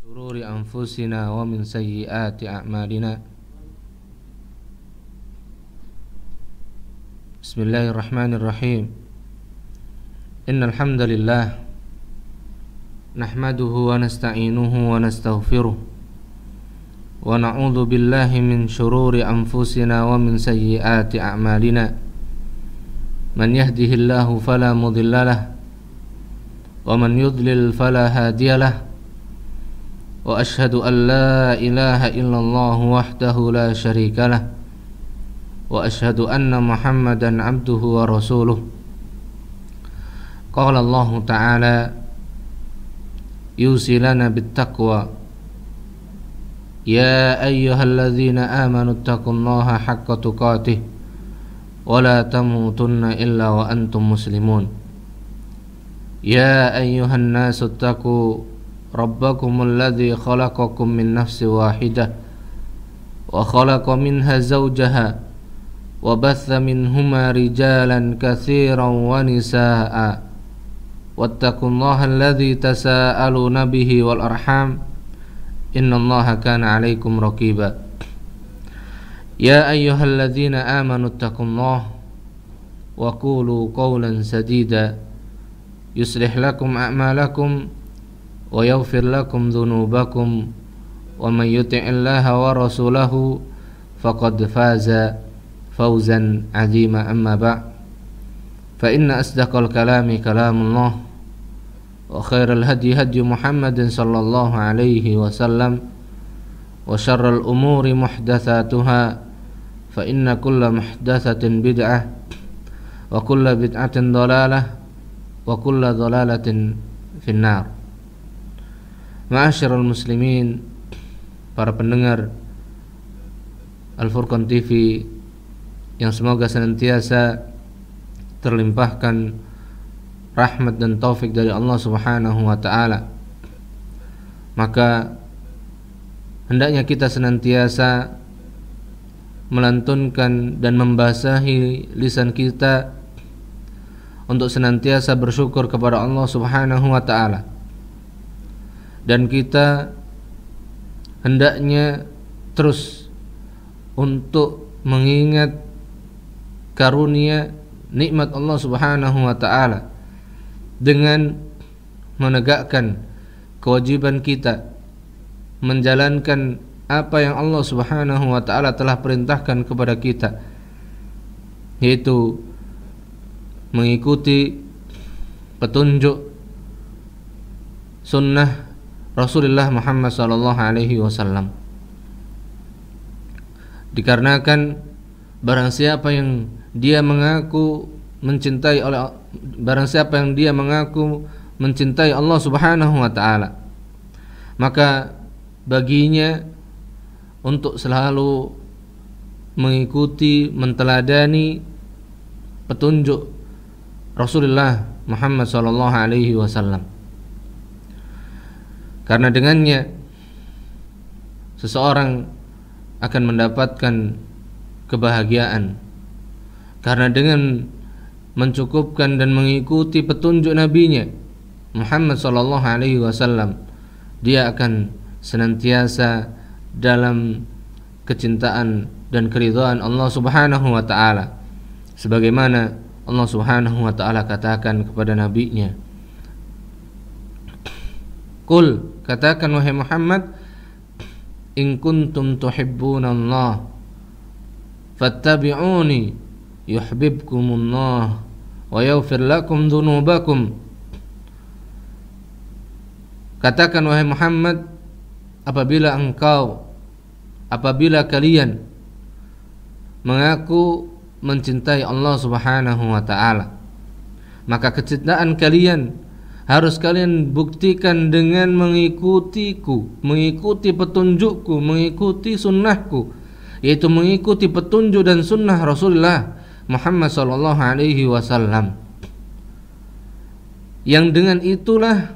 شرور أنفسنا ومن سيئات أعمالنا. بسم الله الرحمن الرحيم. إن الحمد لله نحمده ونستعينه ونستغفره ونعوذ بالله من شرور أنفسنا ومن سيئات أعمالنا. من يهده الله فلا مضل له ومن يضلل فلا هادي له. وأشهد أن لا إله إلا الله وحده لا شريك له وأشهد أن محمدا عبده ورسوله. قال الله تعالى يوصي لنا بالتقوى يا أيها الذين آمنوا اتقوا الله حق تقاته ولا تموتن إلا وأنتم مسلمون. يا أيها الناس اتقوا ربكم الذي خلقكم من نفس واحدة وخلق منها زوجها وبث منهما رجالا كثيرا ونساء واتقوا الله الذي تساءلون به والأرحام إن الله كان عليكم رقيبا. يا أيها الذين آمنوا اتقوا الله وقولوا قولا سديدا يصلح لكم أعمالكم ويغفر لكم ذنوبكم ومن يطع الله ورسوله فقد فاز فوزا عظيما. أما بعد فإن أصدق الكلام كلام الله وخير الهدي هدي محمد صلى الله عليه وسلم وشر الأمور محدثاتها فإن كل محدثة بدعة وكل بدعة ضلالة وكل ضلالة في النار. Ma'asyiral muslimin, para pendengar Al-Furqan TV yang semoga senantiasa terlimpahkan rahmat dan taufik dari Allah Subhanahu wa taala. Maka hendaknya kita senantiasa melantunkan dan membasahi lisan kita untuk senantiasa bersyukur kepada Allah Subhanahu wa taala. Dan kita hendaknya terus untuk mengingat karunia nikmat Allah Subhanahu wa taala dengan menegakkan kewajiban kita menjalankan apa yang Allah Subhanahu wa taala telah perintahkan kepada kita, yaitu mengikuti petunjuk sunnah Rasulullah Muhammad sallallahu alaihi wasallam. Dikarenakan barang siapa yang dia mengaku mencintai Allah Subhanahu wa taala, maka baginya untuk selalu mengikuti, menteladani petunjuk Rasulullah Muhammad sallallahu alaihi wasallam. Karena dengannya seseorang akan mendapatkan kebahagiaan. Karena dengan mencukupkan dan mengikuti petunjuk nabinya Muhammad sallallahu alaihi wasallam, dia akan senantiasa dalam kecintaan dan keridhaan Allah Subhanahu wa taala. Sebagaimana Allah Subhanahu wa taala katakan kepada nabinya, "Qul," katakan wahai Muhammad, "in kuntum tuhibbunallah fattabi'uni yuhibbukumullah wa yaghfir lakum dzunubakum." Katakan wahai Muhammad, apabila kalian mengaku mencintai Allah Subhanahu wa taala, maka kecintaan kalian harus kalian buktikan dengan mengikutiku, mengikuti petunjukku, mengikuti sunnahku, yaitu mengikuti petunjuk dan sunnah Rasulullah Muhammad sallallahu alaihi wasallam. Yang dengan itulah,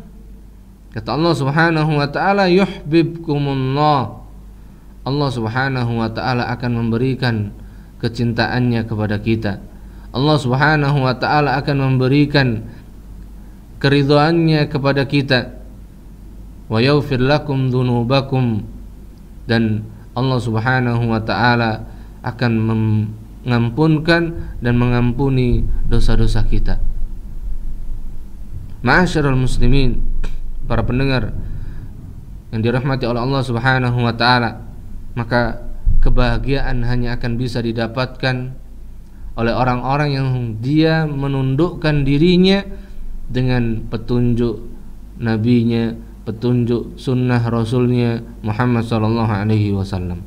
kata Allah Subhanahu wa taala, yuhibbukumullah, Allah Subhanahu wa taala akan memberikan kecintaannya kepada kita. Allah Subhanahu wa taala akan memberikan keridhaannya kepada kita. wa yaghfir lakum dzunubakum, dan Allah Subhanahu wa taala akan mengampunkan dan mengampuni dosa-dosa kita. Ma'asyiral muslimin, para pendengar yang dirahmati oleh Allah Subhanahu wa taala, maka kebahagiaan hanya akan bisa didapatkan oleh orang-orang yang dia menundukkan dirinya dengan petunjuk nabinya, petunjuk sunnah rasulnya Muhammad sallallahu alaihi wasallam.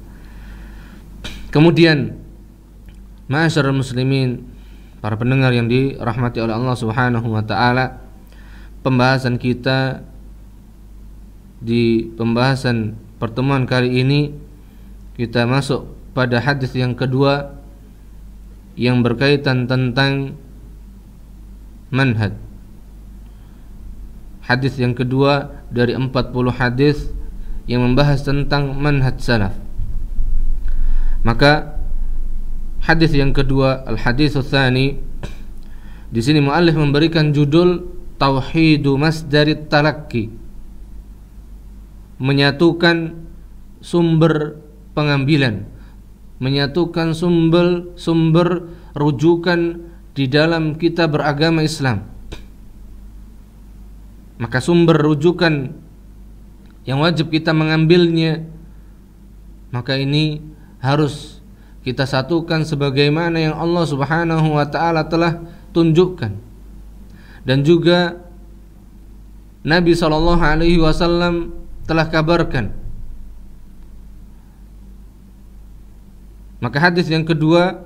Kemudian, ma'asyiral muslimin, para pendengar yang dirahmati oleh Allah Subhanahu wa taala, pembahasan kita di pembahasan pertemuan kali ini kita masuk pada hadis yang kedua yang berkaitan tentang manhaj. Hadis yang kedua dari 40 hadis yang membahas tentang manhaj salaf. Maka hadis yang kedua, al-hadits tsani, di sini muallif memberikan judul Tauhidu Masdarit Talaqi, menyatukan sumber pengambilan, menyatukan sumber rujukan di dalam kita beragama Islam. Maka sumber rujukan yang wajib kita mengambilnya, maka ini harus kita satukan sebagaimana yang Allah Subhanahu wa taala telah tunjukkan, dan juga Nabi sallallahu alaihi wasallam telah kabarkan. Maka hadis yang kedua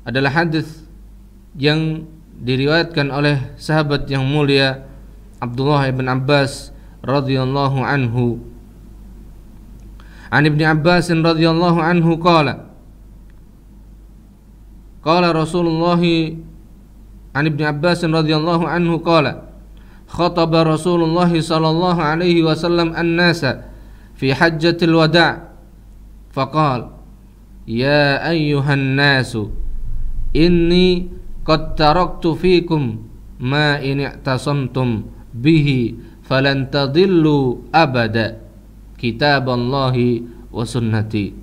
adalah hadis yang diriwayatkan oleh sahabat yang mulia Abdullah ibn Abbas radhiyallahu anhu. An Ibnu Abbas radhiyallahu anhu qala Rasulullah, an Ibnu Abbas radhiyallahu anhu qala khataba Rasulullah sallallahu alaihi wasallam an-nasa fi hajjatil wada' faqala ya ayyuhan nasu inni qad taraktu fikum ma in i'tasamtum bihi falan tadillu abada kitaballahi wa sunnati.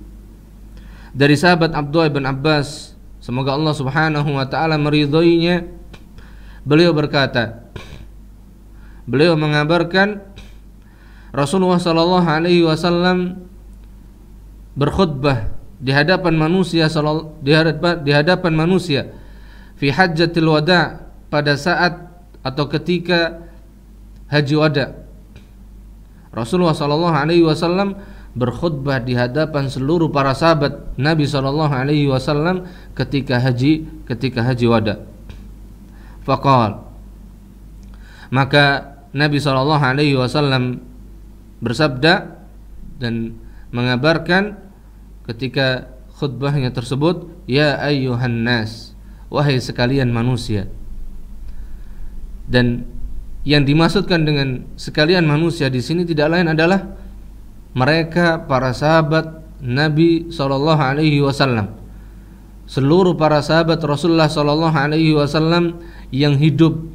Dari sahabat Abdullah bin Abbas, semoga Allah Subhanahu wa taala meridhoinya, beliau berkata, beliau mengabarkan Rasulullah sallallahu alaihi wasallam berkhutbah di hadapan manusia fi hajjatil wada', pada saat atau ketika haji wada'. Rasulullah sallallahu alaihi wasallam berkhutbah di hadapan seluruh para sahabat Nabi sallallahu alaihi wasallam ketika haji wada'. Faqal, maka Nabi sallallahu alaihi wasallam bersabda dan mengabarkan ketika khutbahnya tersebut, ya ayyuhan nas, wahai sekalian manusia. Dan yang dimaksudkan dengan sekalian manusia di sini tidak lain adalah mereka para sahabat Nabi sallallahu alaihi wasallam, seluruh para sahabat Rasulullah sallallahu alaihi wasallam yang hidup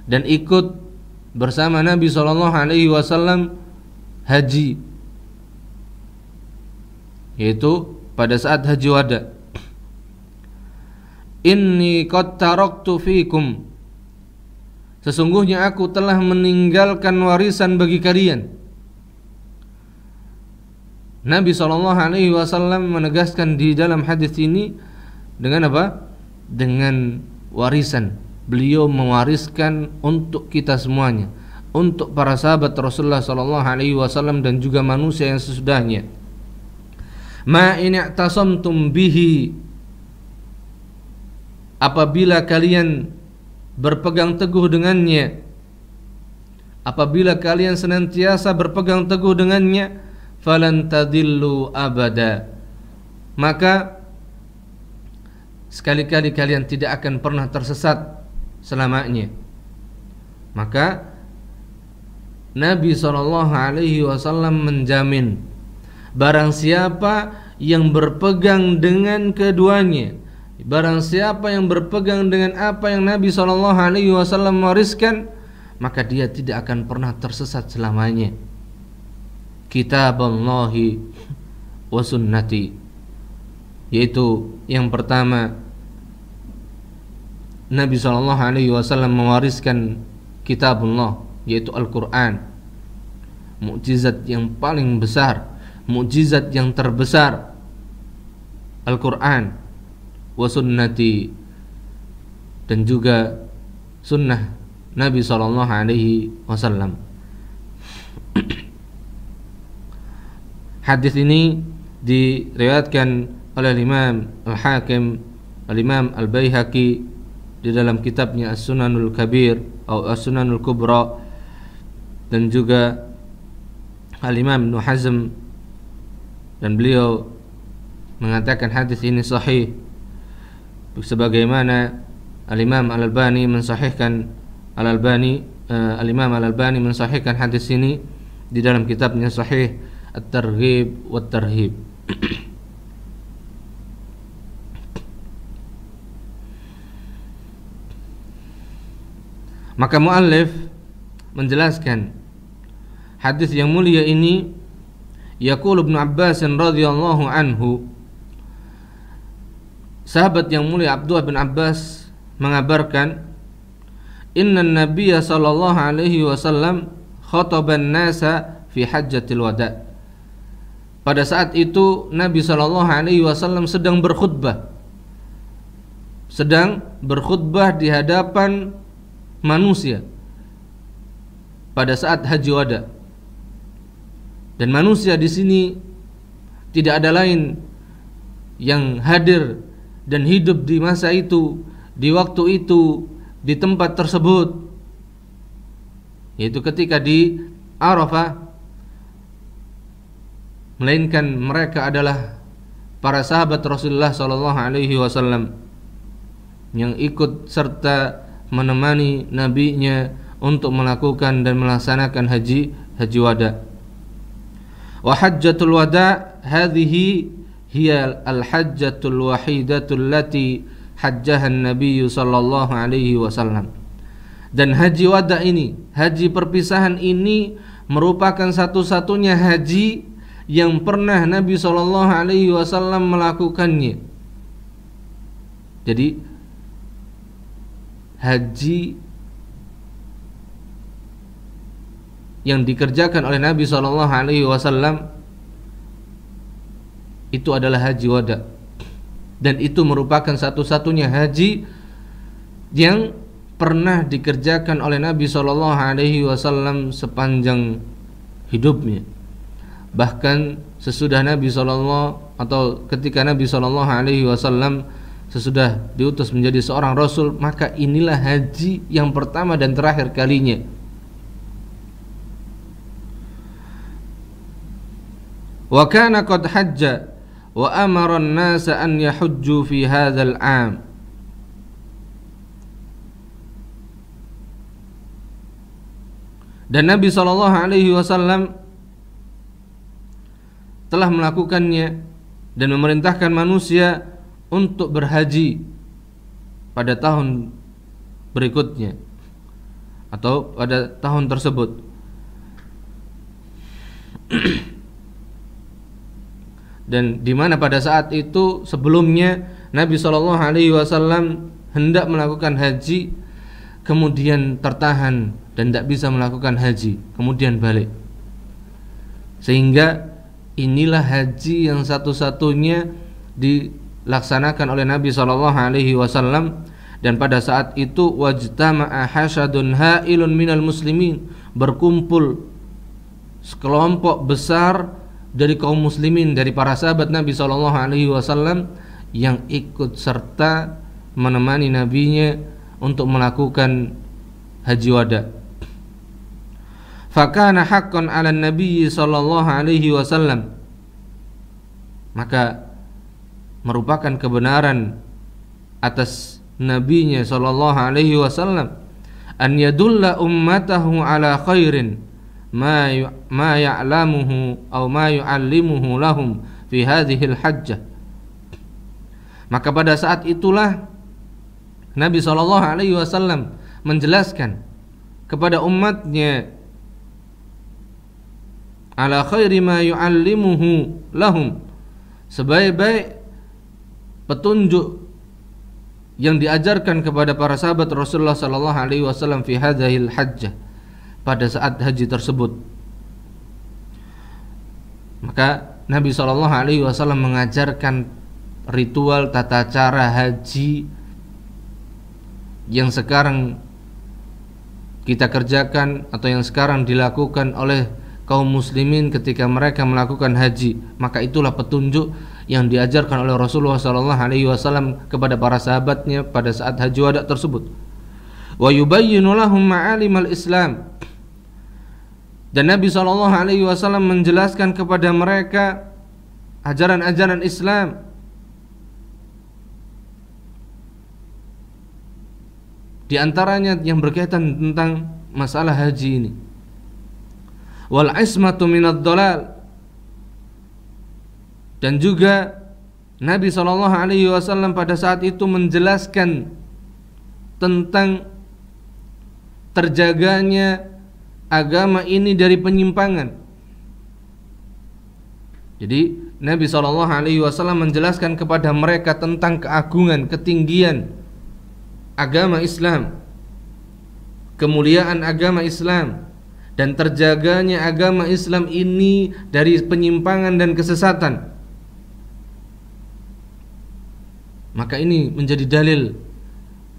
dan ikut bersama Nabi sallallahu alaihi wasallam haji, yaitu pada saat haji wada. Inni qad taraktu fikum, sesungguhnya aku telah meninggalkan warisan bagi kalian. Nabi sallallahu alaihi wasallam menegaskan di dalam hadis ini dengan apa? Dengan warisan. Beliau mewariskan untuk kita semuanya, untuk para sahabat Rasulullah sallallahu alaihi wasallam dan juga manusia yang sesudahnya. Ma in i'tasamtum bihi, apabila kalian berpegang teguh dengannya, apabila kalian senantiasa berpegang teguh dengannya, falan tadillu abada, maka sekali-kali kalian tidak akan pernah tersesat selamanya. Maka Nabi SAW menjamin barang siapa yang berpegang dengan keduanya, barang siapa yang berpegang dengan apa yang Nabi SAW wariskan, maka dia tidak akan pernah tersesat selamanya. Kitaballahi wa sunnati, yaitu yang pertama, Nabi SAW mewariskan kitabullah, yaitu Al-Quran, mukjizat yang paling besar, mukjizat yang terbesar, Al-Quran, wa sunnati, dan juga sunnah Nabi SAW. Hadis ini diriwayatkan oleh Imam Al-Hakim, Al-Imam Al-Baihaqi di dalam kitabnya As-Sunanul Kabir atau As-Sunanul Kubra, dan juga Al-Imam Ibnu Hazm, dan beliau mengatakan hadis ini sahih, sebagaimana Al-Imam Al-Albani mensahihkan Al-Imam Al-Albani mensahihkan hadis ini di dalam kitabnya Sahih At-Targhib wa Tarhib. Maka muallif menjelaskan hadis yang mulia ini, yaqulu Ibnu Abbas radhiyallahu anhu, sahabat yang mulia Abdullah bin Abbas mengabarkan, inna nabiyya sallallahu alaihi wasallam khataban nasa fi hajjatil wada. Pada saat itu Nabi sallallahu alaihi wasallam sedang berkhutbah di hadapan manusia pada saat haji wada. Dan manusia di sini tidak ada lain yang hadir dan hidup di masa itu, di waktu itu, di tempat tersebut, yaitu ketika di Arafah, melainkan mereka adalah para sahabat Rasulullah sallallahu alaihi wasallam yang ikut serta menemani nabinya untuk melakukan dan melaksanakan haji wada. Wa hajjatul wada hadhihi hiya al-hajjatul wahidatul lati hajjaha an-nabiy sallallahu alaihi wasallam. Dan haji wada ini, haji perpisahan ini merupakan satu-satunya haji yang pernah Nabi sallallahu alaihi wasallam melakukannya. Jadi haji yang dikerjakan oleh Nabi sallallahu alaihi wasallam itu adalah haji wada, dan itu merupakan satu-satunya haji yang pernah dikerjakan oleh Nabi sallallahu alaihi wasallam sepanjang hidupnya. Bahkan sesudah Nabi sallallahu atau ketika Nabi sallallahu alaihi wasallam sesudah diutus menjadi seorang rasul, maka inilah haji yang pertama dan terakhir kalinya. Wa kana qad hajja wa amara an-nasa an yahujju fi hadzal 'am. Dan Nabi sallallahu alaihi wasallam telah melakukannya dan memerintahkan manusia untuk berhaji pada tahun berikutnya atau pada tahun tersebut. Dan di mana pada saat itu sebelumnya Nabi sallallahu alaihi wasallam hendak melakukan haji, kemudian tertahan dan tidak bisa melakukan haji, kemudian balik. Sehingga inilah haji yang satu-satunya dilaksanakan oleh Nabi sallallahu alaihi wasallam. Dan pada saat itu wajtama'a hasyadun ha'ilun minal muslimin, berkumpul sekelompok besar dari kaum muslimin, dari para sahabat Nabi sallallahu alaihi wasallam yang ikut serta menemani nabinya untuk melakukan haji wada. Fakana haqqan 'ala an-nabiy sallallahu alaihi wasallam, maka merupakan kebenaran atas nabinya sallallahu alaihi wasallam an yadulla ummatahu ala khairin ma ya'lamuhu aw ma yu'allimuhu lahum fi hadhihi al-hajjah. Maka pada saat itulah Nabi sallallahu alaihi wasallam menjelaskan kepada umatnya ala khairi ma yu'allimuhu lahum, sebaik-baik petunjuk yang diajarkan kepada para sahabat Rasulullah sallallahu alaihi wasallam fi hadzal hajjah, pada saat haji tersebut. Maka Nabi sallallahu alaihi wasallam mengajarkan ritual tata cara haji yang sekarang kita kerjakan atau yang sekarang dilakukan oleh kaum muslimin ketika mereka melakukan haji. Maka itulah petunjuk yang diajarkan oleh Rasulullah SAW kepada para sahabatnya pada saat haji wada tersebut. Wa yubayyinu lahum ma'alimal Islam, dan Nabi SAW menjelaskan kepada mereka ajaran-ajaran Islam. Di antaranya yang berkaitan tentang masalah haji ini. Wal ismatu minad dhalal, dan juga Nabi SAW pada saat itu menjelaskan tentang terjaganya agama ini dari penyimpangan. Jadi Nabi SAW menjelaskan kepada mereka tentang keagungan, ketinggian agama Islam, kemuliaan agama Islam, dan terjaganya agama Islam ini dari penyimpangan dan kesesatan. Maka ini menjadi dalil,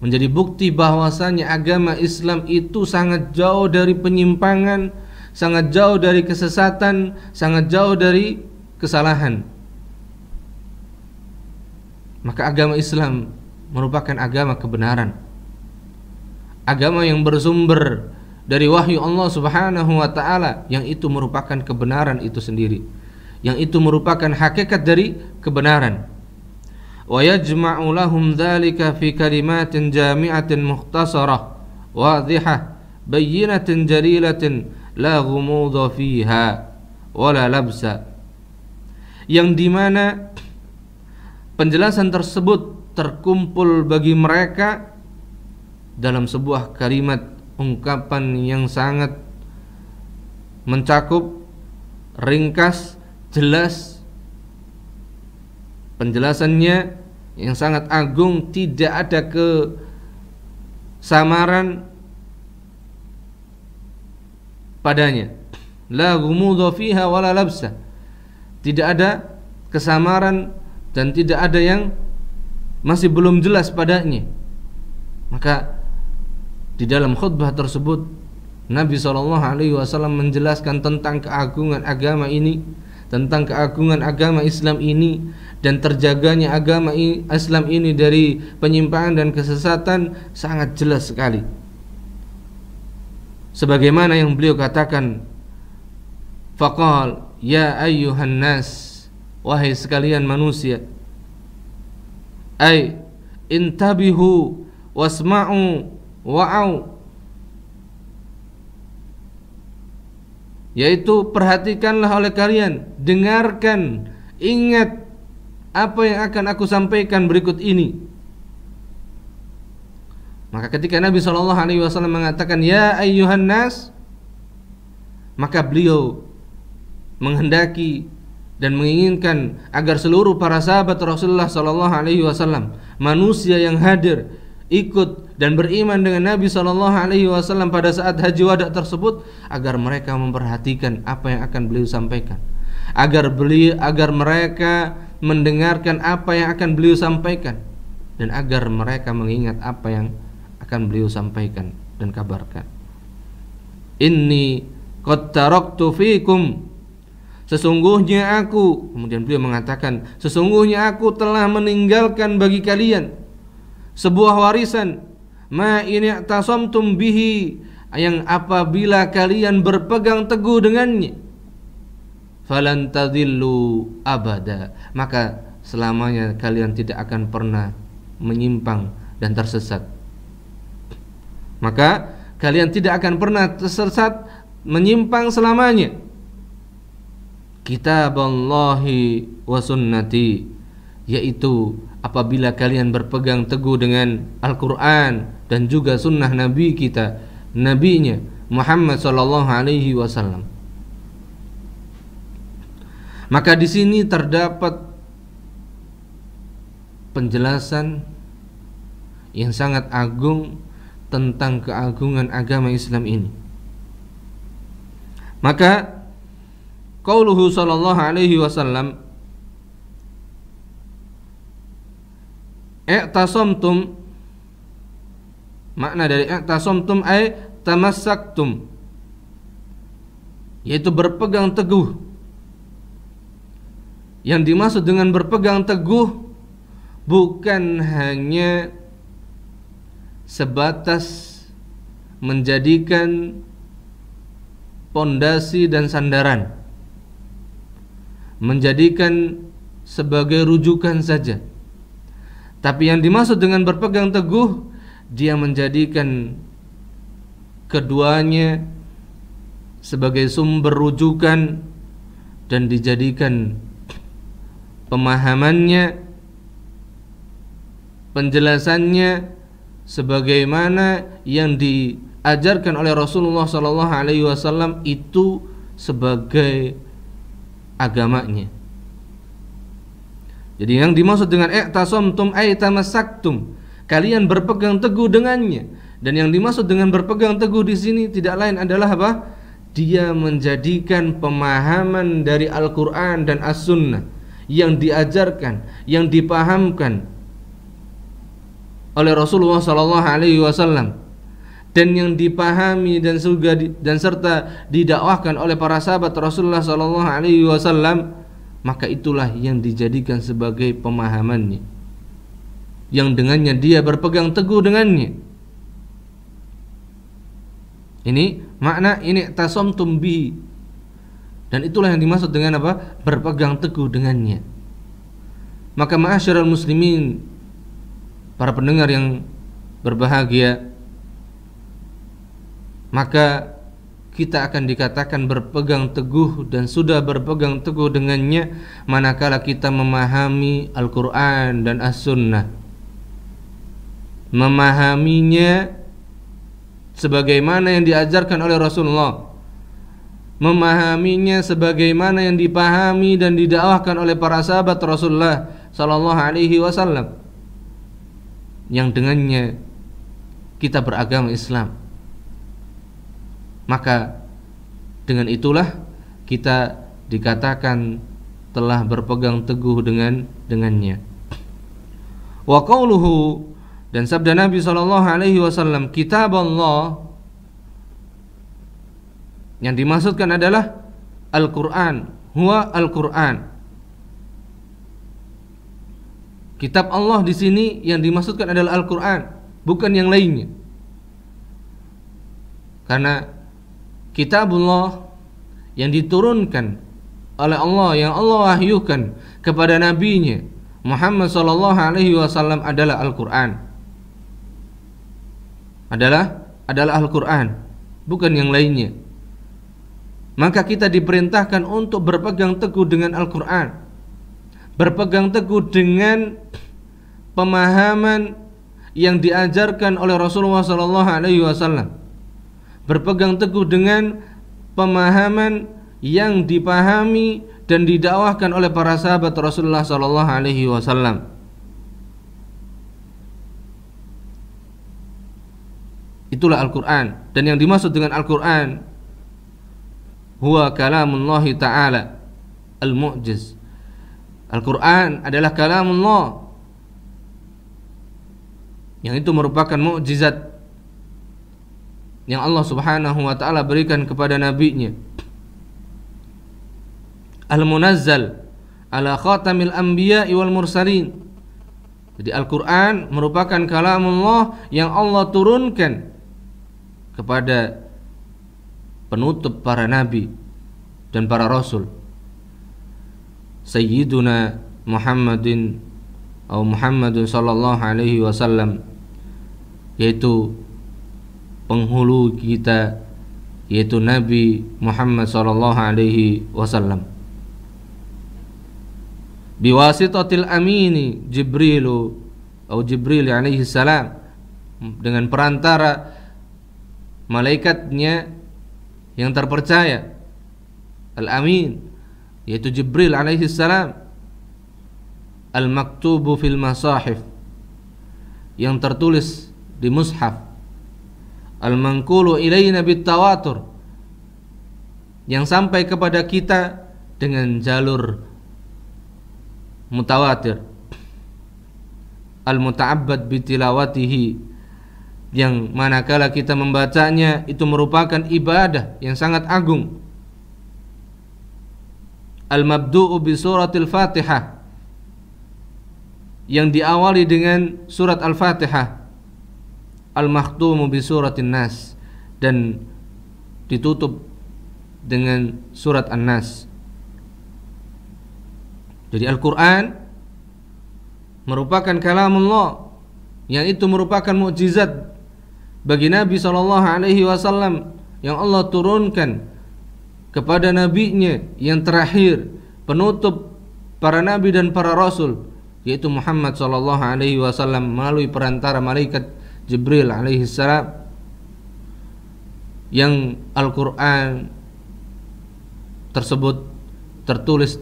menjadi bukti bahwasanya agama Islam itu sangat jauh dari penyimpangan, sangat jauh dari kesesatan, sangat jauh dari kesalahan. Maka agama Islam merupakan agama kebenaran, agama yang bersumber dari wahyu Allah Subhanahu wa taala, yang itu merupakan kebenaran itu sendiri, yang itu merupakan hakikat dari kebenaran. Wa yajma'u lahum dzalika fi kalimatin jami'atin mukhtasarah wadhihah bayyinatin jalilatin la ghumudha fiha wala labsa, yang dimana penjelasan tersebut terkumpul bagi mereka dalam sebuah kalimat ungkapan yang sangat mencakup, ringkas, jelas, penjelasannya yang sangat agung, tidak ada kesamaran padanya. La ghumudha fiha wala labsa, tidak ada kesamaran dan tidak ada yang masih belum jelas padanya. Maka di dalam khutbah tersebut Nabi SAW menjelaskan tentang keagungan agama ini, tentang keagungan agama Islam ini, dan terjaganya agama Islam ini dari penyimpangan dan kesesatan sangat jelas sekali. Sebagaimana yang beliau katakan, faqal ya ayyuhan nas, wahai sekalian manusia, ay intabihu wasma'u wa'au, yaitu perhatikanlah oleh kalian, dengarkan, ingat apa yang akan aku sampaikan berikut ini. Maka ketika Nabi SAW mengatakan ya ayyuhan nas, maka beliau menghendaki dan menginginkan agar seluruh para sahabat Rasulullah SAW, manusia yang hadir, ikut dan beriman dengan Nabi SAW pada saat haji wada tersebut, agar mereka memperhatikan apa yang akan beliau sampaikan, agar mereka mendengarkan apa yang akan beliau sampaikan, dan agar mereka mengingat apa yang akan beliau sampaikan dan kabarkan. Inni qad taraktu fikum, sesungguhnya aku, kemudian beliau mengatakan, sesungguhnya aku telah meninggalkan bagi kalian sebuah warisan, ma in i'tasamtum bihi, yang apabila kalian berpegang teguh dengannya, falan tadillu abada, maka selamanya kalian tidak akan pernah menyimpang dan tersesat. Maka kalian tidak akan pernah tersesat, menyimpang selamanya. Kitaballahi wa sunnati, yaitu apabila kalian berpegang teguh dengan Al-Quran dan juga sunnah Nabi kita nabinya Muhammad sallallahu alaihi wasallam. Maka di sini terdapat penjelasan yang sangat agung tentang keagungan agama Islam ini. Maka qauluhu sallallahu alaihi wasallam, i'tasamtum, makna dari i'tasamtum ay tamassaktum, yaitu berpegang teguh. Yang dimaksud dengan berpegang teguh bukan hanya sebatas menjadikan pondasi dan sandaran, menjadikan sebagai rujukan saja. Tapi yang dimaksud dengan berpegang teguh, dia menjadikan keduanya sebagai sumber rujukan dan dijadikan pemahamannya, penjelasannya sebagaimana yang diajarkan oleh Rasulullah sallallahu alaihi wasallam itu sebagai agamanya. Jadi yang dimaksud dengan i'tasamtum ay tamassaktum, kalian berpegang teguh dengannya. Dan yang dimaksud dengan berpegang teguh di sini tidak lain adalah apa? Dia menjadikan pemahaman dari Al-Qur'an dan As-Sunnah yang diajarkan, yang dipahamkan oleh Rasulullah sallallahu alaihi wasallam dan yang dipahami dan serta didakwahkan oleh para sahabat Rasulullah sallallahu alaihi wasallam, maka itulah yang dijadikan sebagai pemahamannya, yang dengannya dia berpegang teguh dengannya. Ini makna ini tasamtum bihi. Dan itulah yang dimaksud dengan apa? Berpegang teguh dengannya. Maka ma'asyiral muslimin, para pendengar yang berbahagia, maka kita akan dikatakan berpegang teguh dan sudah berpegang teguh dengannya manakala kita memahami Al-Quran dan As-Sunnah, memahaminya sebagaimana yang diajarkan oleh Rasulullah, memahaminya sebagaimana yang dipahami dan didakwahkan oleh para sahabat Rasulullah sallallahu alaihi wasallam, yang dengannya kita beragama Islam. Maka dengan itulah kita dikatakan telah berpegang teguh dengannya. Wa qauluhu, dan sabda Nabi sallallahu alaihi wasallam, kitab Allah, yang dimaksudkan adalah Al-Quran, huwa Al-Quran. Kitab Allah di sini yang dimaksudkan adalah Al-Quran, bukan yang lainnya. Karena kitabullah yang diturunkan oleh Allah, yang Allah wahyukan kepada nabinya Muhammad sallallahu alaihi wasallam adalah Al-Quran. Adalah Al-Quran, bukan yang lainnya. Maka kita diperintahkan untuk berpegang teguh dengan Al-Quran, berpegang teguh dengan pemahaman yang diajarkan oleh Rasulullah SAW, berpegang teguh dengan pemahaman yang dipahami dan didakwahkan oleh para sahabat Rasulullah SAW. Itulah Al-Quran. Dan yang dimaksud dengan Al-Quran huwa kalamullahi ta'ala al-mu'jiz. Al-Quran adalah kalamullah, yang itu merupakan mukjizat yang Allah subhanahu wa ta'ala berikan kepada nabinya, al-munazzal ala khatamil anbiya'i wal mursalin. Jadi Al-Quran merupakan kalamullah yang Allah turunkan kepada penutup para nabi dan para rasul, Sayyiduna Muhammadin atau Muhammadun sallallahu alaihi wasallam, yaitu penghulu kita, yaitu Nabi Muhammad sallallahu alaihi wasallam. Biwasitatil amini Jibril alaihi salam, dengan perantara malaikatnya yang terpercaya, Al-Amin, yaitu Jibril alaihi salam, Al-Maktubu fil Masahif, yang tertulis di mushaf, Al-Manqulu ilaina bitawatur, yang sampai kepada kita dengan jalur mutawatir, Al-Muta'abbad bitilawatihi, yang manakala kita membacanya itu merupakan ibadah yang sangat agung, Al-Mabdu'u bi suratil Fatihah, yang diawali dengan surat Al-Fatihah, Al-Makhtumu bi suratin Nas, dan ditutup dengan surat An-Nas. Jadi Al-Quran merupakan kalamullah, yang itu merupakan mukjizat bagi Nabi SAW yang Allah turunkan kepada nabinya yang terakhir, penutup para nabi dan para rasul, yaitu Muhammad SAW, melalui perantara malaikat Jibril alaihissalam, yang Al-Quran tersebut tertulis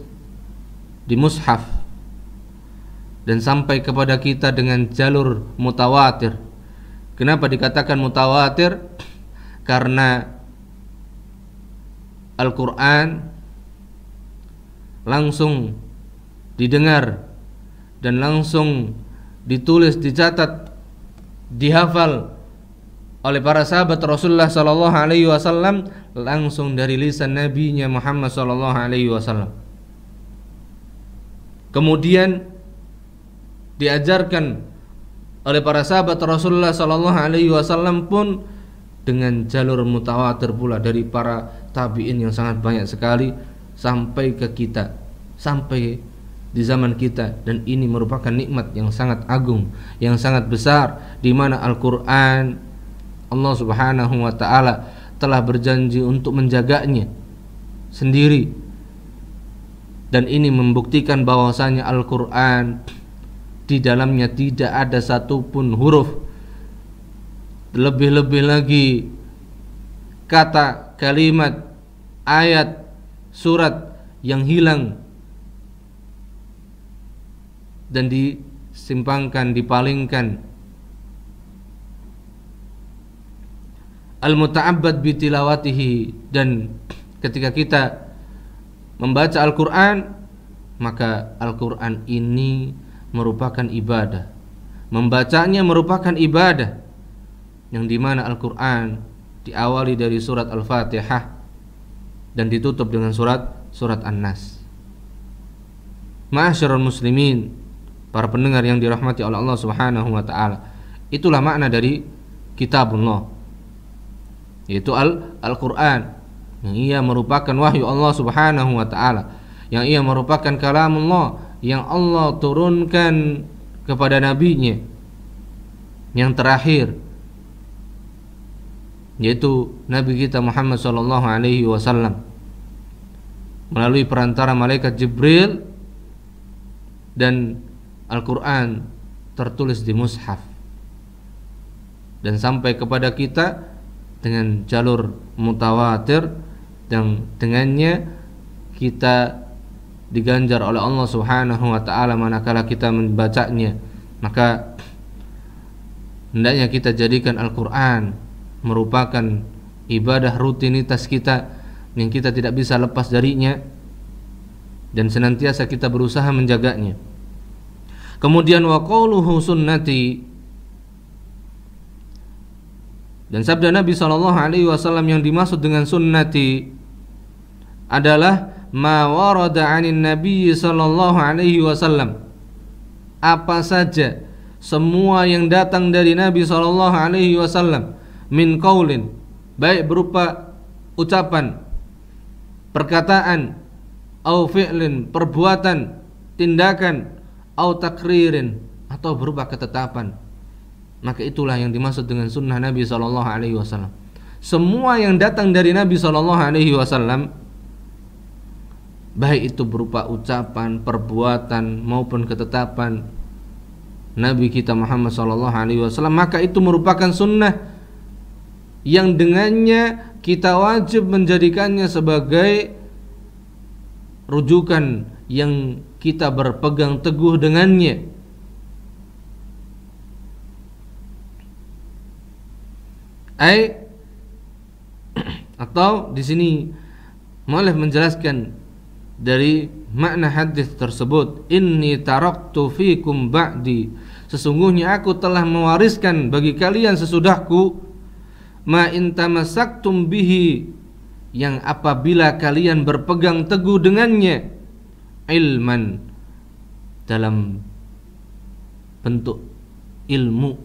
di mushaf dan sampai kepada kita dengan jalur mutawatir. Kenapa dikatakan mutawatir? Karena Al-Quran langsung didengar dan langsung ditulis, dicatat, dihafal oleh para sahabat Rasulullah sallallahu alaihi wasallam langsung dari lisan nabinya Muhammad sallallahu alaihi wasallam. Kemudian diajarkan oleh para sahabat Rasulullah sallallahu alaihi wasallam pun dengan jalur mutawatir pula dari para tabi'in yang sangat banyak sekali sampai ke kita, sampai di zaman kita. Dan ini merupakan nikmat yang sangat agung, yang sangat besar, di mana Al-Quran Allah Subhanahu wa ta'ala telah berjanji untuk menjaganya sendiri. Dan ini membuktikan bahwasanya Al-Quran di dalamnya tidak ada satupun huruf, lebih-lebih lagi kata, kalimat, ayat, surat yang hilang dan disimpangkan, dipalingkan. Al-Muta'abbad bitilawatihi, dan ketika kita membaca Al-Quran, maka Al-Quran ini merupakan ibadah. Membacanya merupakan ibadah, yang dimana Al-Quran diawali dari surat Al-Fatihah dan ditutup dengan surat An-Nas. Ma'asyiral muslimin, para pendengar yang dirahmati oleh Allah Subhanahu wa ta'ala, itulah makna dari kitabullah, yaitu Al-Quran, yang ia merupakan wahyu Allah Subhanahu wa ta'ala, yang ia merupakan kalamullah, yang Allah turunkan kepada nabinya yang terakhir, yaitu Nabi kita Muhammad sallallahu alaihi wasallam, melalui perantara malaikat Jibril. Dan Al-Quran tertulis di mushaf dan sampai kepada kita dengan jalur mutawatir, dan dengannya kita diganjar oleh Allah Subhanahu wa ta'ala manakala kita membacanya. Maka hendaknya kita jadikan Al-Quran merupakan ibadah rutinitas kita yang kita tidak bisa lepas darinya, dan senantiasa kita berusaha menjaganya. Kemudian wa qauluhu sunnati, dan sabda Nabi SAW yang dimaksud dengan sunnati adalah ma warada 'anin Nabi SAW, apa saja, semua yang datang dari Nabi SAW, min qaulin, baik berupa ucapan, perkataan, au fi'lin, perbuatan, tindakan, au takririn, atau berupa ketetapan, maka itulah yang dimaksud dengan sunnah Nabi SAW. Semua yang datang dari Nabi SAW, baik itu berupa ucapan, perbuatan maupun ketetapan Nabi kita Muhammad SAW, maka itu merupakan sunnah yang dengannya kita wajib menjadikannya sebagai rujukan yang kita berpegang teguh dengannya. Atau di sini mu'allif menjelaskan dari makna hadis tersebut, inni taraktu fikum ba'di, sesungguhnya aku telah mewariskan bagi kalian sesudahku ma in tamassaktum bihi, yang apabila kalian berpegang teguh dengannya, ilman, dalam bentuk ilmu,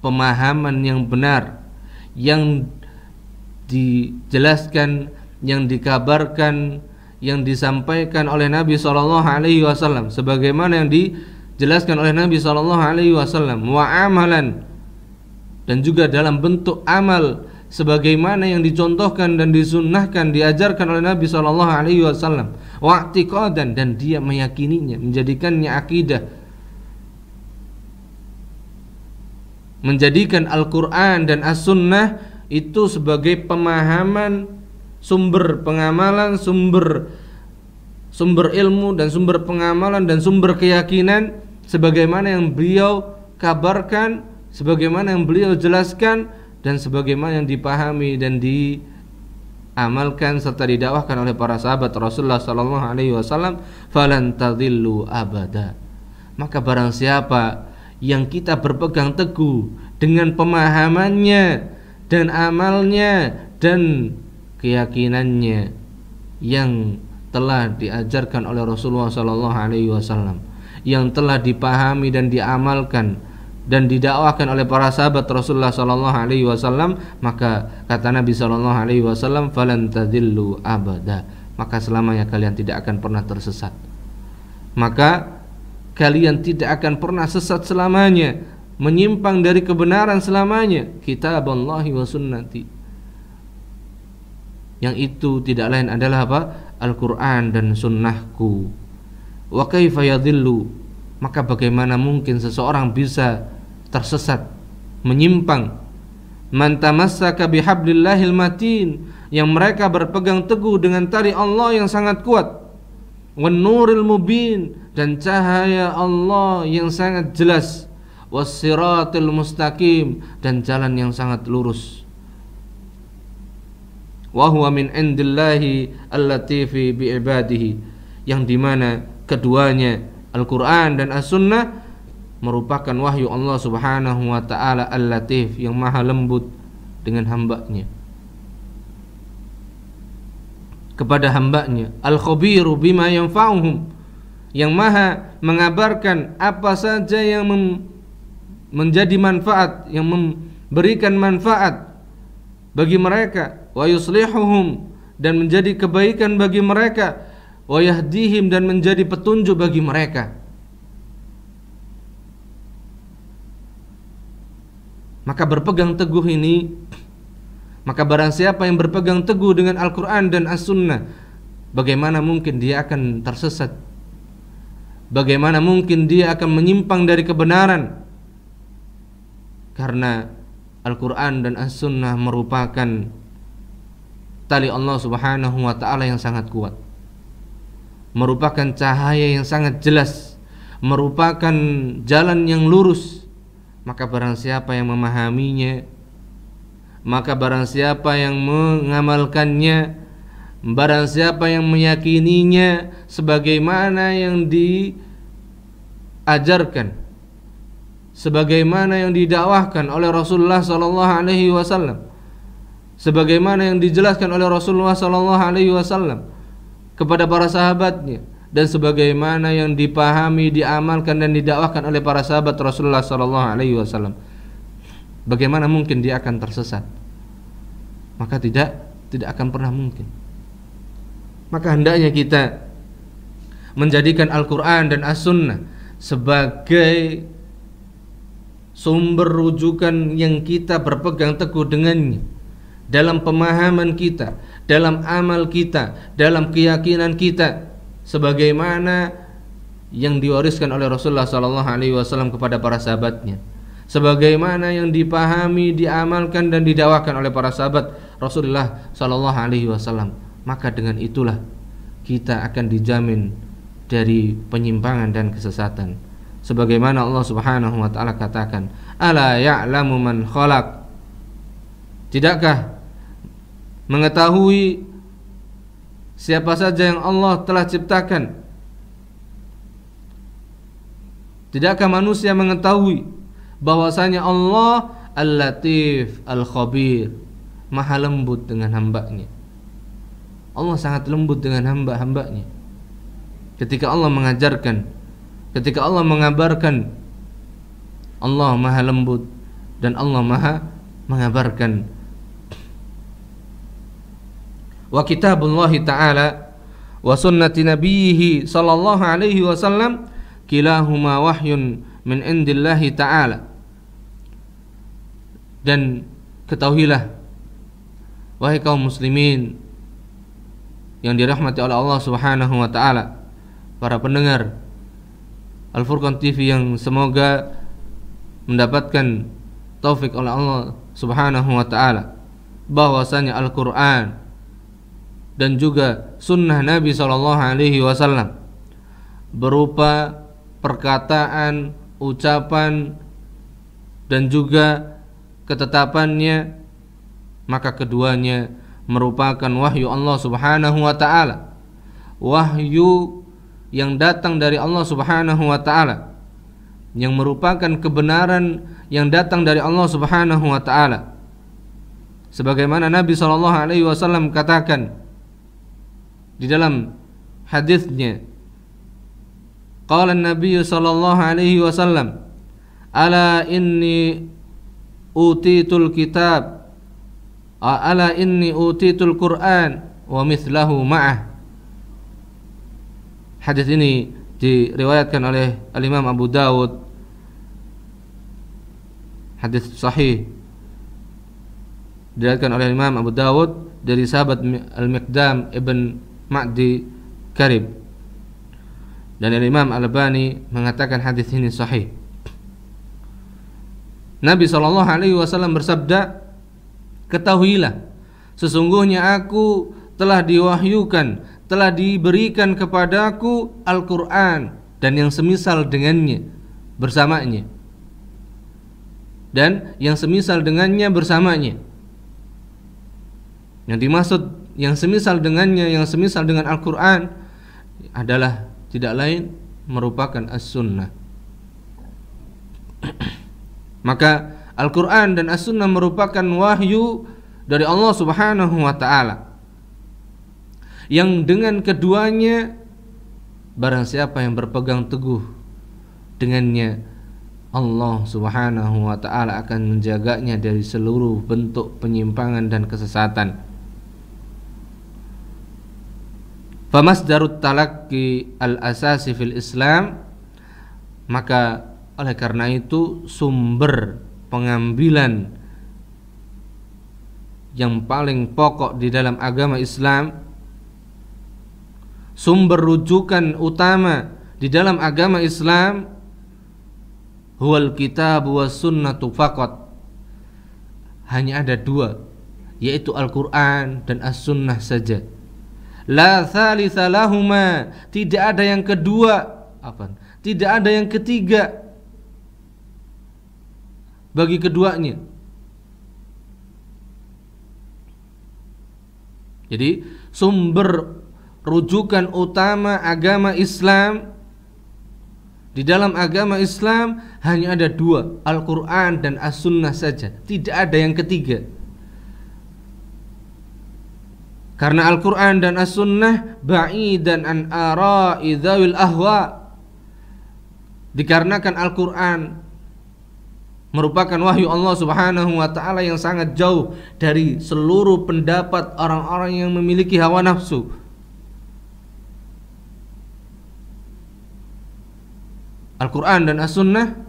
pemahaman yang benar, yang dijelaskan, yang dikabarkan, yang disampaikan oleh Nabi SAW, sebagaimana yang dijelaskan oleh Nabi SAW, wa amalan, dan juga dalam bentuk amal, sebagaimana yang dicontohkan dan disunnahkan, diajarkan oleh Nabi SAW, wa i'tiqadan, dan dia meyakininya, menjadikannya akidah, menjadikan Al-Quran dan As-Sunnah itu sebagai pemahaman, sumber pengamalan, sumber ilmu dan sumber pengamalan dan sumber keyakinan, sebagaimana yang beliau kabarkan, sebagaimana yang beliau jelaskan, dan sebagaimana yang dipahami dan diamalkan serta didakwahkan oleh para sahabat Rasulullah SAW. Falan tadillu abada, maka barang siapa yang kita berpegang teguh dengan pemahamannya dan amalnya dan keyakinannya yang telah diajarkan oleh Rasulullah SAW, yang telah dipahami dan diamalkan dan didakwahkan oleh para sahabat Rasulullah SAW, maka kata Nabi SAW, falan tadillu abada, maka selamanya kalian tidak akan pernah tersesat. Maka kalian tidak akan pernah sesat selamanya, menyimpang dari kebenaran selamanya. Kitaballahi wa sunnati, yang itu tidak lain adalah apa? Al-Quran dan sunnahku. Wa kaifa yadhillu, maka bagaimana mungkin seseorang bisa tersesat, menyimpang? Man tamassaka bihablillahil matin, yang mereka berpegang teguh dengan tali Allah yang sangat kuat, wan nuril mubin, dan cahaya Allah yang sangat jelas, wassiratil mustaqim, dan jalan yang sangat lurus. Wa huwa min indillahi al-latifi bi ibadihi, yang dimana keduanya Al-Quran dan As-Sunnah merupakan wahyu Allah Subhanahu wa ta'ala al-latif, yang maha lembut dengan hambanya, kepada hambanya, al-khabiru bima yanfa'uhum, yang maha mengabarkan apa saja yang menjadi manfaat, yang memberikan manfaat bagi mereka, wa yuslihuhum, dan menjadi kebaikan bagi mereka, wa yahdihim, dan menjadi petunjuk bagi mereka. Maka berpegang teguh ini, maka barang siapa yang berpegang teguh dengan Al-Quran dan As-Sunnah, bagaimana mungkin dia akan tersesat? Bagaimana mungkin dia akan menyimpang dari kebenaran? Karena Al-Quran dan As-Sunnah merupakan tali Allah Subhanahu wa ta'ala yang sangat kuat, merupakan cahaya yang sangat jelas, merupakan jalan yang lurus. Maka barang siapa yang memahaminya, maka barang siapa yang mengamalkannya, barang siapa yang meyakininya sebagaimana yang diajarkan, sebagaimana yang didakwahkan oleh Rasulullah SAW, sebagaimana yang dijelaskan oleh Rasulullah SAW kepada para sahabatnya, dan sebagaimana yang dipahami, diamalkan dan didakwahkan oleh para sahabat Rasulullah SAW, bagaimana mungkin dia akan tersesat? Maka tidak akan pernah mungkin. Maka hendaknya kita menjadikan Al-Quran dan As-Sunnah sebagai sumber rujukan yang kita berpegang teguh dengannya dalam pemahaman kita, dalam amal kita, dalam keyakinan kita, sebagaimana yang diwariskan oleh Rasulullah SAW kepada para sahabatnya, sebagaimana yang dipahami, diamalkan dan didakwakan oleh para sahabat Rasulullah sallallahu alaihi wasallam, maka dengan itulah kita akan dijamin dari penyimpangan dan kesesatan. Sebagaimana Allah Subhanahu wa taala katakan, "Ala ya'lamu man khalaq?" Tidakkah mengetahui siapa saja yang Allah telah ciptakan? Tidakkah manusia mengetahui bahwasanya Allah Al-Latif Al-Khabir, maha lembut dengan hambanya. Allah sangat lembut dengan hamba-hambanya. Ketika Allah mengajarkan, ketika Allah mengabarkan, Allah maha lembut dan Allah maha mengabarkan. Wa kitabullahi ta'ala wa sunnati nabiyhi sallallahu alaihi wasallam kilahuma wahyun min indillahi ta'ala. Dan ketahuilah wahai kaum muslimin yang dirahmati oleh Allah Subhanahu wa taala, para pendengar Al-Furqan TV yang semoga mendapatkan taufik oleh Allah Subhanahu wa taala, bahwasanya Al-Qur'an dan juga sunnah Nabi sallallahu alaihi wasallam berupa perkataan, ucapan dan juga ketetapannya, maka keduanya merupakan wahyu Allah Subhanahu wa taala, wahyu yang datang dari Allah Subhanahu wa taala, yang merupakan kebenaran yang datang dari Allah Subhanahu wa taala. Sebagaimana Nabi sallallahu alaihi wasallam katakan di dalam hadisnya, qala an-nabiy sallallahu alaihi wasallam, ala inni utitul kitab, ala inni utitul Qur'an wa mithlahu ma'ah. Hadis ini diriwayatkan oleh Al-Imam Abu Dawud, hadis sahih, diriwayatkan oleh Imam Abu Dawud dari sahabat Al-Miqdam ibn Ma'di Karib, dan Imam Al-Albani mengatakan hadis ini sahih. Nabi SAW bersabda, ketahuilah sesungguhnya aku telah diwahyukan, telah diberikan kepadaku Al-Quran dan yang semisal dengannya bersamanya, dan yang semisal dengannya bersamanya. Yang dimaksud yang semisal dengannya, yang semisal dengan Al-Quran adalah tidak lain merupakan As-Sunnah. Maka Al-Quran dan As-Sunnah merupakan wahyu dari Allah Subhanahu wa ta'ala, yang dengan keduanya barang siapa yang berpegang teguh dengannya, Allah Subhanahu wa ta'ala akan menjaganya dari seluruh bentuk penyimpangan dan kesesatan. Famasdarut talaqqi al-asasi fil Islam, maka oleh karena itu sumber pengambilan yang paling pokok di dalam agama Islam, sumber rujukan utama di dalam agama Islam, huwal kitab was sunnatu faqat, hanya ada dua, yaitu Al-Quran dan As-Sunnah saja. La thalitha lahuma, tidak ada yang kedua, tidak ada yang ketiga bagi keduanya. Jadi sumber rujukan utama agama Islam, di dalam agama Islam hanya ada dua, Al-Quran dan As-Sunnah saja, tidak ada yang ketiga. Karena Al-Quran dan As-Sunnah ba'idan an ara'i dzawil ahwa, dikarenakan Al-Quran merupakan wahyu Allah Subhanahu wa ta'ala yang sangat jauh dari seluruh pendapat orang-orang yang memiliki hawa nafsu. Al-Quran dan As-Sunnah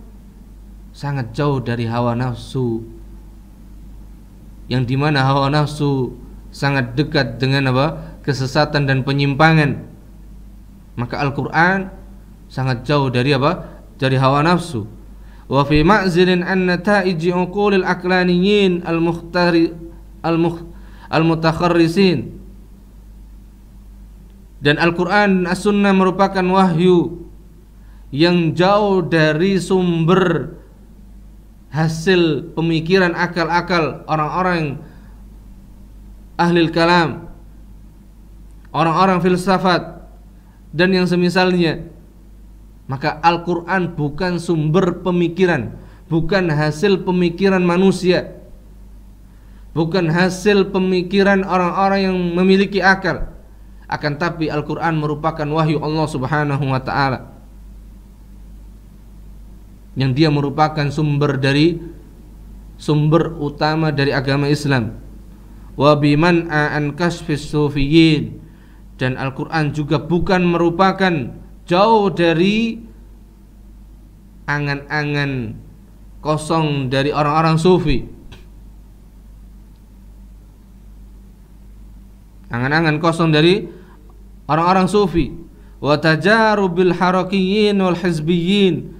sangat jauh dari hawa nafsu, yang dimana hawa nafsu sangat dekat dengan kesesatan dan penyimpangan. Maka Al-Quran sangat jauh dari dari hawa nafsu. wa fi ma'zilin an nata'iji uqulil aqlaniyin al-mutakharrisin. Dan Al-Quran dan As-Sunnah merupakan wahyu yang jauh dari sumber hasil pemikiran akal-akal orang-orang ahlil kalam, orang-orang filsafat dan yang semisalnya. Maka Al-Quran bukan sumber pemikiran, bukan hasil pemikiran manusia, bukan hasil pemikiran orang-orang yang memiliki akal. Akan tapi Al-Quran merupakan wahyu Allah subhanahu wa ta'ala, yang dia merupakan sumber utama dari agama Islam. Wa biman'a an kasfis sufiyin. Dan Al-Quran juga bukan merupakan jauh dari angan-angan kosong dari orang-orang sufi. Angan-angan kosong dari orang-orang sufi. Wa tajarubil harakiyin wal hizbiyin.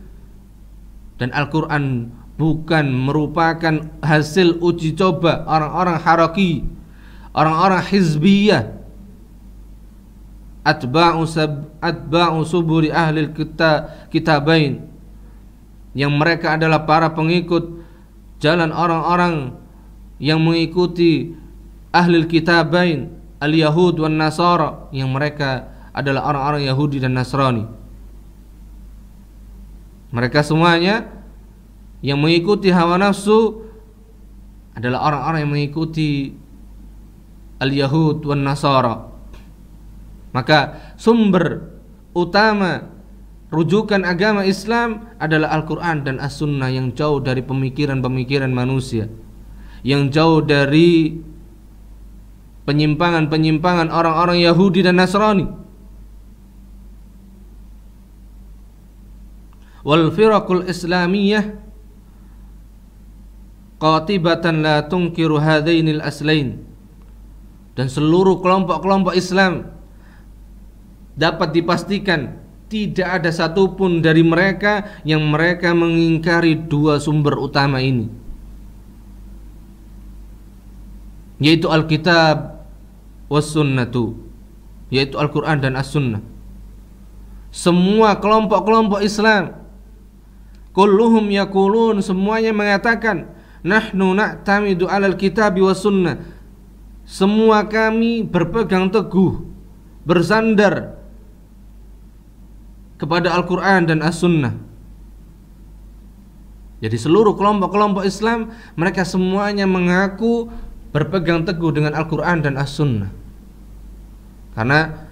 Dan Al-Quran bukan merupakan hasil uji coba orang-orang haraki, orang-orang hizbiyah, atba'u suburi ahlil kitabain, yang mereka adalah para pengikut jalan orang-orang yang mengikuti ahlil kitabain, al-Yahud wan Nasara, yang mereka adalah orang-orang Yahudi dan Nasrani. Mereka semuanya yang mengikuti hawa nafsu adalah orang-orang yang mengikuti al-Yahud wan Nasara. Maka sumber utama rujukan agama Islam adalah Al-Quran dan As-Sunnah, yang jauh dari pemikiran-pemikiran manusia, yang jauh dari penyimpangan-penyimpangan orang-orang Yahudi dan Nasrani. Wal firaqul islamiyah qatibatan la tunkiru hadainil aslain. Dan seluruh kelompok-kelompok Islam dapat dipastikan tidak ada satupun dari mereka yang mereka mengingkari dua sumber utama ini, yaitu Alkitab was sunnatu, yaitu Al-Quran dan As-Sunnah. Semua kelompok-kelompok Islam, kulluhum yaqulun, semuanya mengatakan nahnu na'tamidu 'alal kitabi was sunnah. Semua kami berpegang teguh, bersandar kepada Al-Quran dan As-Sunnah. Jadi seluruh kelompok-kelompok Islam, mereka semuanya mengaku berpegang teguh dengan Al-Quran dan As-Sunnah. Karena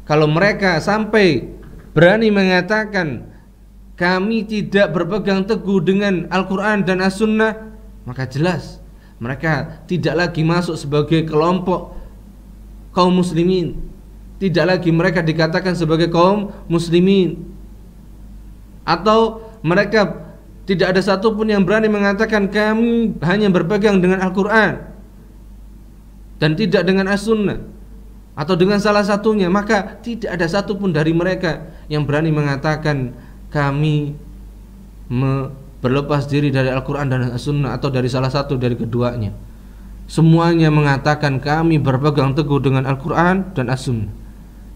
kalau mereka sampai berani mengatakan kami tidak berpegang teguh dengan Al-Quran dan As-Sunnah, maka jelas mereka tidak lagi masuk sebagai kelompok kaum muslimin, tidak lagi mereka dikatakan sebagai kaum muslimin. Atau mereka tidak ada satupun yang berani mengatakan kami hanya berpegang dengan Al-Quran dan tidak dengan As-Sunnah, atau dengan salah satunya. Maka tidak ada satupun dari mereka yang berani mengatakan kami berlepas diri dari Al-Quran dan As-Sunnah, atau dari salah satu dari keduanya. Semuanya mengatakan kami berpegang teguh dengan Al-Quran dan As-Sunnah.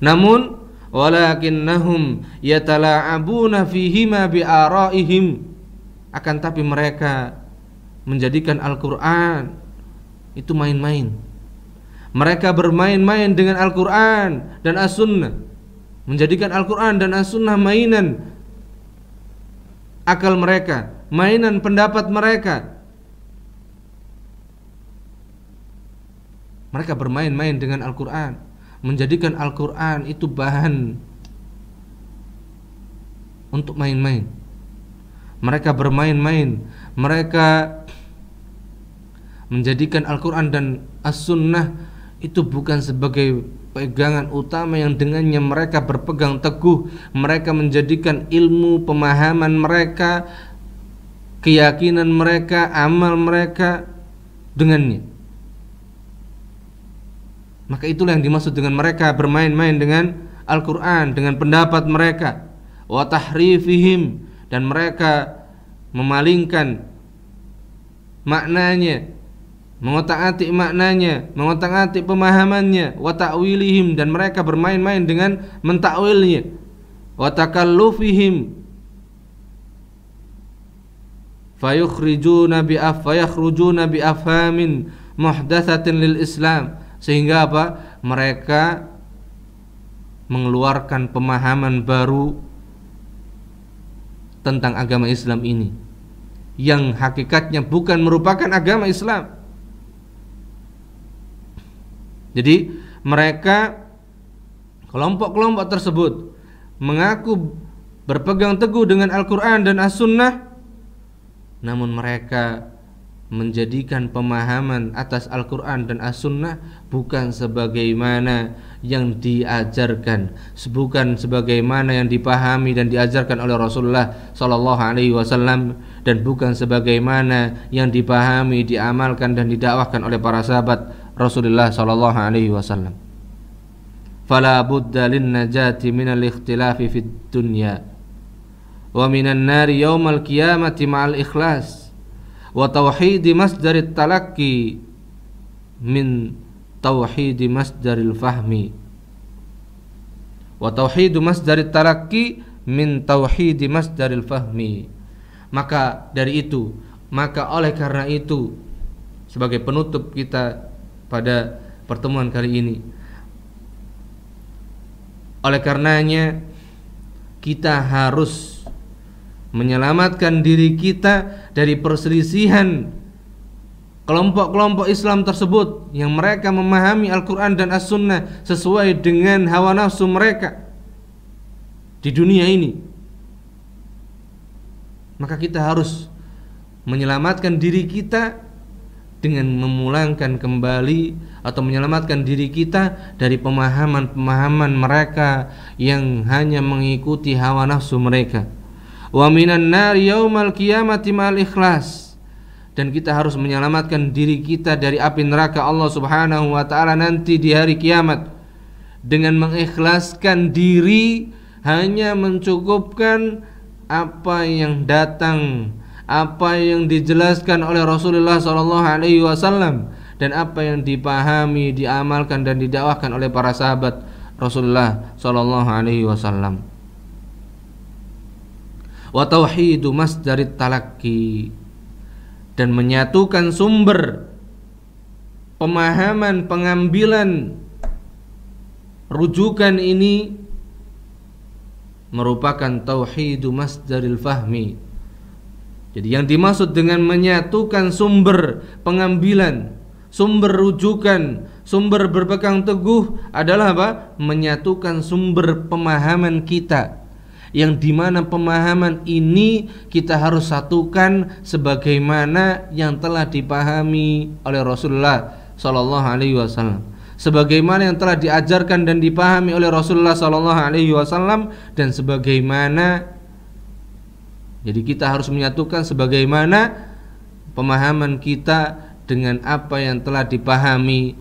Namun walakinnahum yatala'abuna fihima bi'ara'ihim, akan tapi mereka menjadikan Al-Quran itu main-main. Mereka bermain-main dengan Al-Quran dan As-Sunnah, menjadikan Al-Quran dan As-Sunnah mainan akal mereka, mainan pendapat mereka. Mereka bermain-main dengan Al-Quran, menjadikan Al-Quran itu bahan untuk main-main. Mereka bermain-main, mereka menjadikan Al-Quran dan As-Sunnah itu bukan sebagai pegangan utama yang dengannya mereka berpegang teguh. Mereka menjadikan ilmu, pemahaman mereka, keyakinan mereka, amal mereka dengannya. Maka itulah yang dimaksud dengan mereka bermain-main dengan Al-Quran, dengan pendapat mereka. Wa tahrifihim, dan mereka memalingkan maknanya, mengotak-atik maknanya, mengotak-atik pemahamannya, wa ta'wilihim, dan mereka bermain-main dengan mentakwilnya, wa takallufihim, fayakhrujuna bi afhamin muhdatsatin lil Islam, sehingga apa? Mereka mengeluarkan pemahaman baru tentang agama Islam ini yang hakikatnya bukan merupakan agama Islam. Jadi mereka, kelompok-kelompok tersebut, mengaku berpegang teguh dengan Al-Quran dan As-Sunnah, namun mereka menjadikan pemahaman atas Al-Quran dan As-Sunnah bukan sebagaimana yang diajarkan, bukan sebagaimana yang dipahami dan diajarkan oleh Rasulullah Sallallahu Alaihi Wasallam, dan bukan sebagaimana yang dipahami, diamalkan dan didakwahkan oleh para sahabat Rasulullah Sallallahu Alaihi Wasallam. Fala budda lin najati minal ikhtilafi fid dunya wa minan nari yaumal qiyamati ma'al ikhlas wa tauhidi masdarit talaqi min tauhidi masdaril fahmi, wa tauhidu masdarit talaqi min tauhidi masdaril fahmi. Maka dari itu, maka oleh karena itu, sebagai penutup kita pada pertemuan kali ini, oleh karenanya kita harus menyelamatkan diri kita dari perselisihan kelompok-kelompok Islam tersebut yang mereka memahami Al-Quran dan As-Sunnah sesuai dengan hawa nafsu mereka di dunia ini. Maka kita harus menyelamatkan diri kita dengan memulangkan kembali atau menyelamatkan diri kita dari pemahaman-pemahaman mereka yang hanya mengikuti hawa nafsu mereka. Wa minan nari yaumal qiyamati ma'al ikhlas, dan kita harus menyelamatkan diri kita dari api neraka Allah Subhanahu wa taala nanti di hari kiamat dengan mengikhlaskan diri, hanya mencukupkan apa yang datang, apa yang dijelaskan oleh Rasulullah sallallahu alaihi wasallam, dan apa yang dipahami, diamalkan dan didakwahkan oleh para sahabat Rasulullah sallallahu alaihi wasallam. Wa tauhidu masdarit talaqi, dan menyatukan sumber pemahaman, pengambilan rujukan ini merupakan tauhidu masdaril fahmi. Jadi yang dimaksud dengan menyatukan sumber pengambilan, sumber rujukan, sumber berpegang teguh adalah apa? Menyatukan sumber pemahaman kita, yang dimana pemahaman ini kita harus satukan sebagaimana yang telah dipahami oleh Rasulullah Sallallahu Alaihi Wasallam, sebagaimana yang telah diajarkan dan dipahami oleh Rasulullah Sallallahu Alaihi Wasallam, dan sebagaimana, jadi kita harus menyatukan sebagaimana pemahaman kita dengan apa yang telah dipahami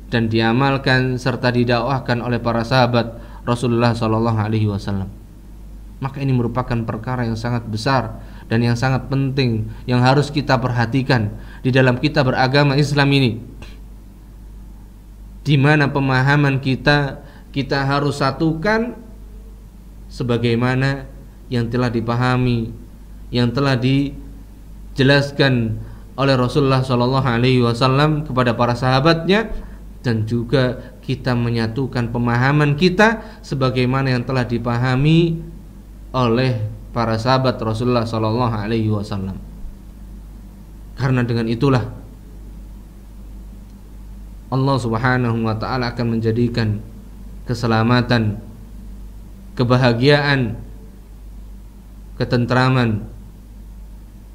dan diamalkan serta didakwahkan oleh para sahabat Rasulullah Sallallahu Alaihi Wasallam. Maka ini merupakan perkara yang sangat besar dan yang sangat penting yang harus kita perhatikan di dalam kita beragama Islam ini, di mana pemahaman kita harus satukan sebagaimana yang telah dipahami, yang telah dijelaskan oleh Rasulullah Sallallahu Alaihi Wasallam kepada para sahabatnya, dan juga kita menyatukan pemahaman kita sebagaimana yang telah dipahami oleh para sahabat Rasulullah Sallallahu Alaihi Wasallam. Karena dengan itulah Allah Subhanahu wa taala akan menjadikan keselamatan, kebahagiaan, ketentraman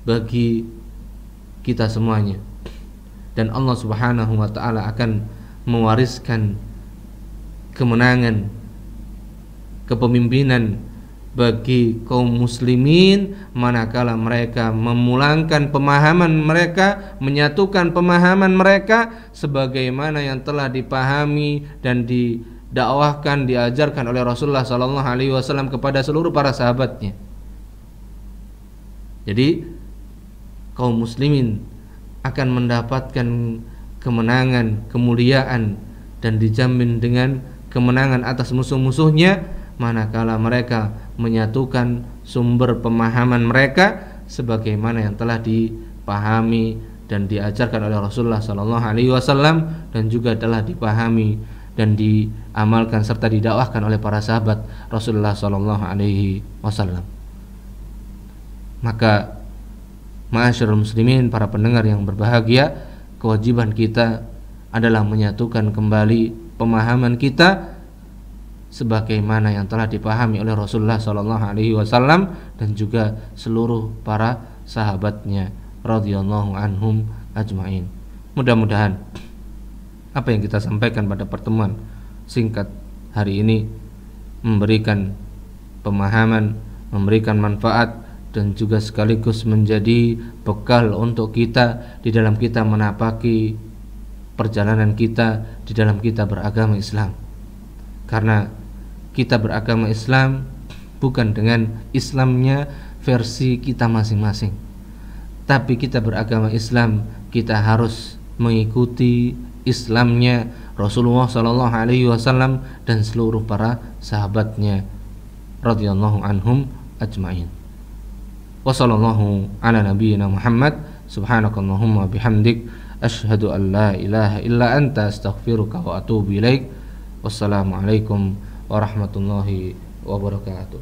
bagi kita semuanya, dan Allah Subhanahu wa taala akan mewariskan kemenangan, kepemimpinan bagi kaum muslimin manakala mereka memulangkan pemahaman mereka, menyatukan pemahaman mereka sebagaimana yang telah dipahami dan didakwahkan, diajarkan oleh Rasulullah Sallallahu Alaihi Wasallam kepada seluruh para sahabatnya. Jadi kaum muslimin akan mendapatkan kemenangan, kemuliaan, dan dijamin dengan kemenangan atas musuh-musuhnya manakala mereka menyatukan sumber pemahaman mereka sebagaimana yang telah dipahami dan diajarkan oleh Rasulullah SAW dan juga telah dipahami dan diamalkan serta didakwahkan oleh para sahabat Rasulullah SAW. Maka ma'asyiral muslimin, para pendengar yang berbahagia, kewajiban kita adalah menyatukan kembali pemahaman kita sebagaimana yang telah dipahami oleh Rasulullah SAW dan juga seluruh para sahabatnya radhiyallahu anhum ajmain. Mudah-mudahan apa yang kita sampaikan pada pertemuan singkat hari ini memberikan pemahaman, memberikan manfaat, dan juga sekaligus menjadi bekal untuk kita di dalam kita menapaki perjalanan kita di dalam kita beragama Islam. Karena kita beragama Islam bukan dengan Islamnya versi kita masing-masing, tapi kita beragama Islam, kita harus mengikuti Islamnya Rasulullah SAW dan seluruh para sahabatnya radhiyallahu anhum ajmain. Wa sallallahu ala nabiyyina Muhammad, subhanakallahumma bihamdik, asyhadu an la ilaha illa anta, astaghfiruka wa atubu ilaik. Wassalamualaikum warahmatullahi wabarakatuh.